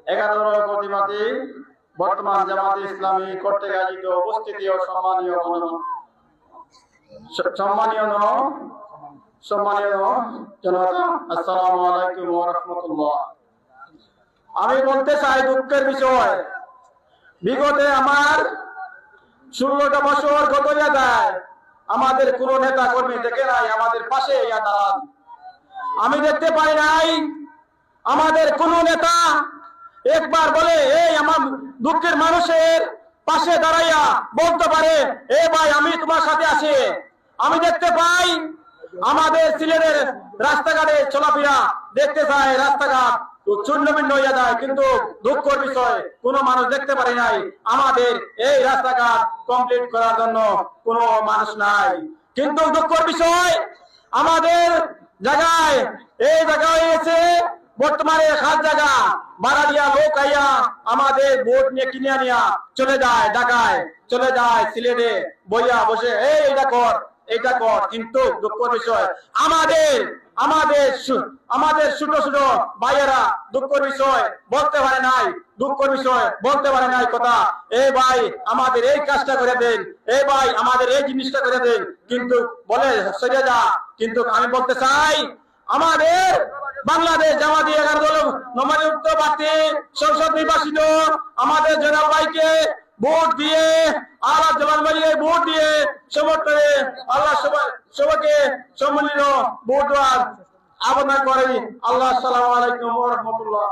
11 প্রতিমাতি বর্তমান জামাতে ইসলামী কর্তৃক আয়োজিত উপস্থিতি ও সম্মানীয় জনতা, আসসালামু আলাইকুম ওয়া রাহমাতুল্লাহ। আমি বলতে চাই দুঃখের বিষয়, বিগতে আমার 16টা বছর গত যায় আমাদের কোন নেতা কর্মী দেখে নাই আমাদের পাশে দাঁড়ান। আমি দেখতে পাই নাই আমাদের কোন নেতা একবার বলে এই আমার দুঃখের মানুষের পাশে দাঁড়াইয়া বলতে পারে এ ভাই আমি তোমার সাথে আছি। আমি দেখতে পাই আমাদের সিলেটের রাস্তাঘাটে চলাফেরা দেখতে চাই, রাস্তাঘাট চূর্ণবিন্ন হইয়া যায়, কিন্তু দুঃখের বিষয় কোনো মানুষ দেখতে পারে নাই আমাদের এই রাস্তাঘাট কমপ্লিট করার জন্য কোনো মানুষ নাই। কিন্তু দুঃখের বিষয় আমাদের জায়গায় এই জায়গায় এসে বর্তমানে খাস জায়গা ভাড়া দিয়া লোক আইয়া আমাদের ভোট নিয়ে কিনে নিয়া চলে যায় ঢাকায়, চলে যায় সিলেটে বইয়া বসে এইটা কর এইটা কর। কিন্তু দুঃখের বিষয় আমাদের ছোট ছোট ভাইয়েরা দুঃখের বিষয় বলতে পারে নাই, দুঃখের বিষয় বলতে পারে নাই কথা এই ভাই আমাদের এই কাজটা করে দেন, এই ভাই আমাদের এই জিনিসটা করে দেন, কিন্তু বলে সরে যা। কিন্তু আমি বলতে চাই আমাদের বাংলাদেশ জামাতি 11 দল মনোনীত প্রার্থী সংসদ নির্বাচিত আমাদের জনাব ভাইকে ভোট দিয়ে আল্লাহ জবান মারিয়ে ভোট দিয়ে সমর্থনে আল্লাহ সবাইকে সম্মিলিত ভোট দেওয়ার আবেদন করি। আল্লাহ আসসালামু আলাইকুম ওয়া রাহমাতুল্লাহ।